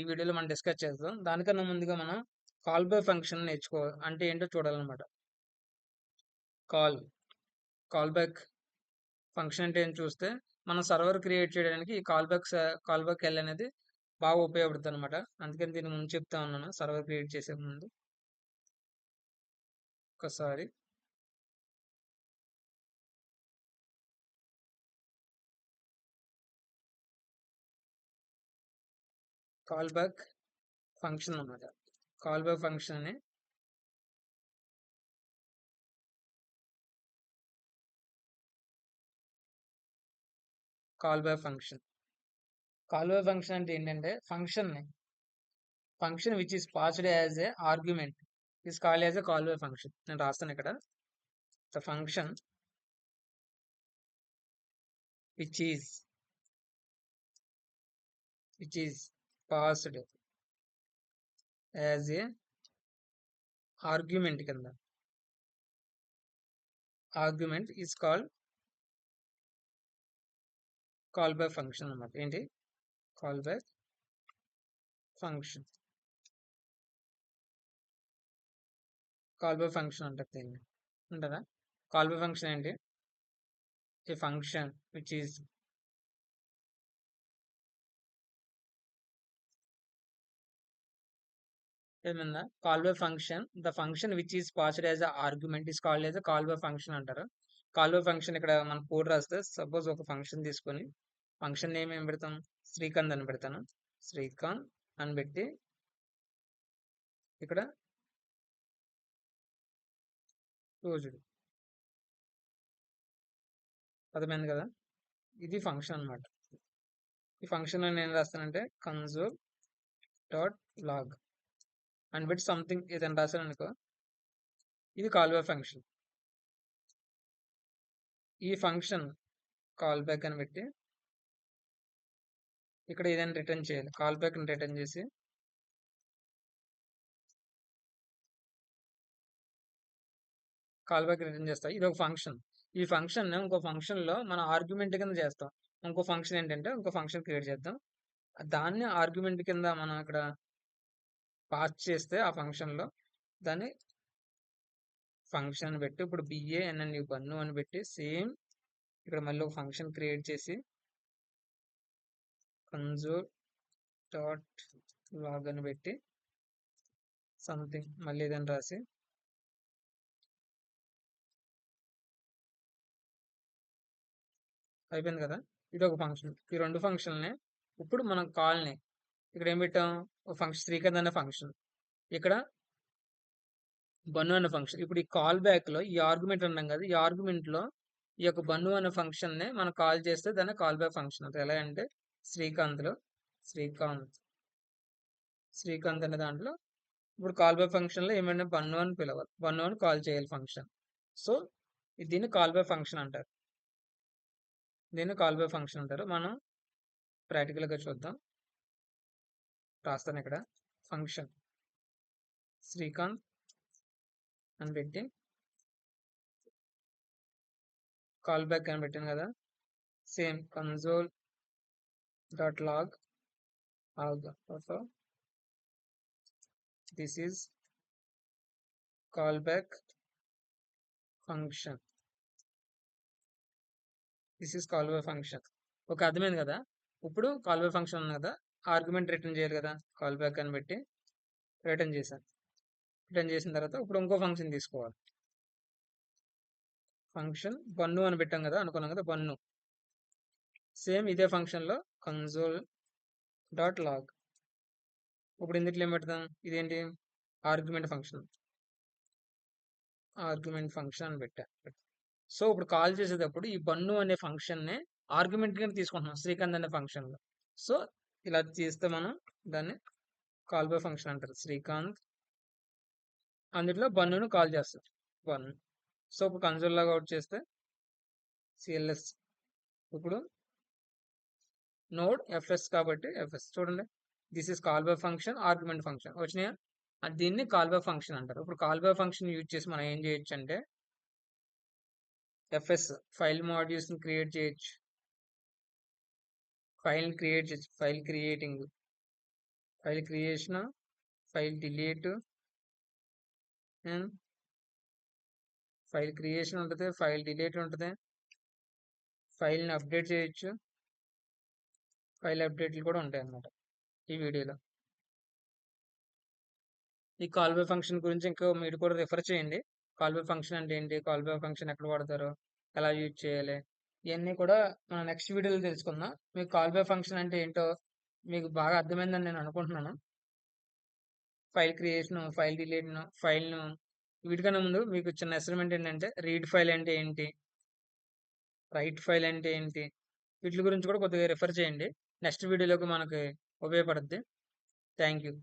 వీడియోలో మనం డిస్కస్ చేద్దాం. దానికన్నా ముందుగా మనం కాల్ బై ఫంక్షన్ అంటే ఏంటో చూడాలన్నమాట. కాల్ కాల్ బ్యాక్ ఫంక్షన్ అంటే ఏంటి చూస్తే మనం సర్వర్ క్రియేట్ చేయడానికి ఈ కాల్ బ్యాక్ ఎల్ అనేది బాగా ఉపయోగపడుతుంది అనమాట. అందుకని దీని ముందు చెప్తా ఉన్నాను సర్వర్ క్రియేట్ చేసే ముందు. ఒకసారి కాల్ బ్యాక్ ఫంక్షన్ అన్నమాట. కాల్ బ్యాక్ ఫంక్షన్ అని call back function. Call back function అంటే ఏంటంటే function which is passed as a argument is called as a call back function. నేను రాస్తాను ఇక్కడ. The function which is passed as a argument కింద argument is called call back function అన్నమాట. ఏంటి call back function. Call back function అంటే దీన్ని ఉంటుందా? Call back function ఏంటి? ఏ ఫంక్షన్ విచ్ ఈస్ ఏమన్నా call by function the function which is passed as a argument is called as a call by function అంటారు. Call by function ఇక్కడ మనం code రాస్తే suppose ఒక ఫంక్షన్ తీసుకొని ఫంక్షన్ నేమ్ ఏం పెడతాం? శ్రీకాంత్ అని పెడతాను. శ్రీకాంత్ అని పెట్టి ఇక్కడ క్లోజ్డ్. అర్థమైంది కదా? ఇది ఫంక్షన్ అన్నమాట. ఈ ఫంక్షన్ లో నేను ఏం రాస్తానంటే కన్సోల్ డాట్ లాగ్ అని పెట్టి సంథింగ్ ఏదైనా రాశాను అనుకో, ఇది కాల్ బై ఫంక్షన్. ఈ ఫంక్షన్ కాల్ బ్యాక్ అని పెట్టి ఇక్కడ ఏదైనా రిటర్న్ చేయాలి. కాల్ బ్యాక్ ని రిటర్న్ చేసి కాల్ బ్యాక్ రిటర్న్ చేస్తా. ఇది ఒక ఫంక్షన్. ఈ ఫంక్షన్ ఇంకో ఫంక్షన్ లో మన ఆర్గ్యుమెంట్ కింద చేస్తాం. ఇంకో ఫంక్షన్ ఏంటంటే ఇంకో ఫంక్షన్ క్రియేట్ చేద్దాం. దాన్ని ఆర్గ్యుమెంట్ కింద మనం ఇక్కడ పాస్ చేస్తే ఆ ఫంక్షన్ లో దాన్ని ఫంక్షన్ అని పెట్టి ఇప్పుడు BANNU బన్ను అని పెట్టి సేమ్ ఇక్కడ మళ్ళీ ఒక ఫంక్షన్ క్రియేట్ చేసి కన్సోల్ డాట్ లాగ్ అని పెట్టి సంథింగ్ మళ్ళీ ఏదైనా రాసి అయిపోయింది కదా? ఇది ఒక ఫంక్షన్. ఈ రెండు ఫంక్షన్లనే ఇప్పుడు మనం కాల్ని ఇక్కడ ఏం పెట్టాం? ఒక ఫంక్షన్ శ్రీకాంత్ అనే ఫంక్షన్, ఇక్కడ బన్ను అనే ఫంక్షన్. ఇప్పుడు ఈ కాల్ బ్యాక్ లో ఈ ఆర్గ్యుమెంట్ అన్నాం కదా, ఈ ఆర్గ్యుమెంట్ లో ఈ యొక్క బన్ను అనే ఫంక్షన్ ని మనం కాల్ చేస్తే దాన్ని కాల్ బ్యాక్ ఫంక్షన్ అంటే ఎలా అంటే శ్రీకాంత్ లో శ్రీకాంత్ అనే దాంట్లో ఇప్పుడు కాల్ బ్యాక్ ఫంక్షన్ లో ఏమైనా బన్ను అని పిలవాలి, బన్ను అని కాల్ చేయాలి ఫంక్షన్. సో దీన్ని కాల్ బ్యాక్ ఫంక్షన్ అంటారు. మనం ప్రాక్టికల్ గా చూద్దాం. రాస్తాను ఇక్కడ ఫంక్షన్ శ్రీకాంత్ అని పెట్టి కాల్ బ్యాక్ అని పెట్టాను కదా, same console dot log this is callback function. Okay, అర్థమైంది కదా? ఇప్పుడు కాల్ బ్యాక్ ఫంక్షన్ ఉంది కదా, ఆర్గ్యుమెంట్ రిటర్న్ చేయాలి కదా, కాల్ బ్యాక్ అని పెట్టి రిటర్న్ చేశాను. రిటర్న్ చేసిన తర్వాత ఇప్పుడు ఇంకో ఫంక్షన్ తీసుకోవాలి. ఫంక్షన్ బన్ను అని పెట్టాం కదా, అనుకున్నాం కదా, బన్ను. సేమ్ ఇదే ఫంక్షన్ లో కన్సోల్ డాట్ లాగ్. ఇప్పుడు ఇందులో ఏం పెడతాం? ఇదేంటి? ఆర్గ్యుమెంట్ ఫంక్షన్ అని పెట్టా. సో ఇప్పుడు కాల్ చేసేటప్పుడు ఈ బన్ను అనే ఫంక్షన్ ని ఆర్గ్యుమెంట్ కింద తీసుకుంటున్నాం శ్రీకాంత్ అనే ఫంక్షన్ లో. సో ఇలా చేస్తే మనం దాన్ని కాల్ బై ఫంక్షన్ అంటారు. శ్రీకాంత్ అందులో బన్నును కాల్ చేస్తారు, బన్ను. సో ఇప్పుడు కన్సోల్ లాగా అవుట్ చేస్తే CLS ఇప్పుడు నోడ్ FS కాబట్టి FS చూడండి, this is call by function argument function వచ్చినాయా? దీన్ని కాల్ బై ఫంక్షన్ అంటారు. ఇప్పుడు కాల్ బై ఫంక్షన్ యూజ్ చేసి మనం ఏం చేయొచ్చు అంటే FS ఫైల్ మాడ్యూల్స్ ని క్రియేట్ చేయొచ్చు, file creating file creation, file delete, and file creation ఉంటుంది, ఫైల్ డిలీట్ ఉంటుంది, ఫైల్ని అప్డేట్ చేయొచ్చు, ఫైల్ అప్డేట్లు కూడా ఉంటాయి అన్నమాట ఈ వీడియోలో. ఈ కాల్ బై ఫంక్షన్ గురించి ఇంకా మీరు కూడా రిఫర్ చేయండి. కాల్ బై ఫంక్షన్ అంటే ఏంటి, కాల్ బై ఫంక్షన్ ఎక్కడ వాడతారు, ఎలా యూజ్ చేయాలి, ఇవన్నీ కూడా మనం నెక్స్ట్ వీడియోలో తెలుసుకుందాం. మీకు కాల్ బై ఫంక్షన్ అంటే ఏంటో మీకు బాగా అర్థమైందని నేను అనుకుంటున్నాను. ఫైల్ క్రియేషన్, ఫైల్ డిలీట్, ఫైల్ను వీటికన్నా ముందు మీకు చిన్న అసైన్మెంట్ ఏంటంటే రీడ్ ఫైల్ అంటే ఏంటి, రైట్ ఫైల్ అంటే ఏంటి, వీటి గురించి కూడా కొద్దిగా రిఫర్ చేయండి. నెక్స్ట్ వీడియోలోకి మనకి ఉపయోగపడుద్ది. Thank you.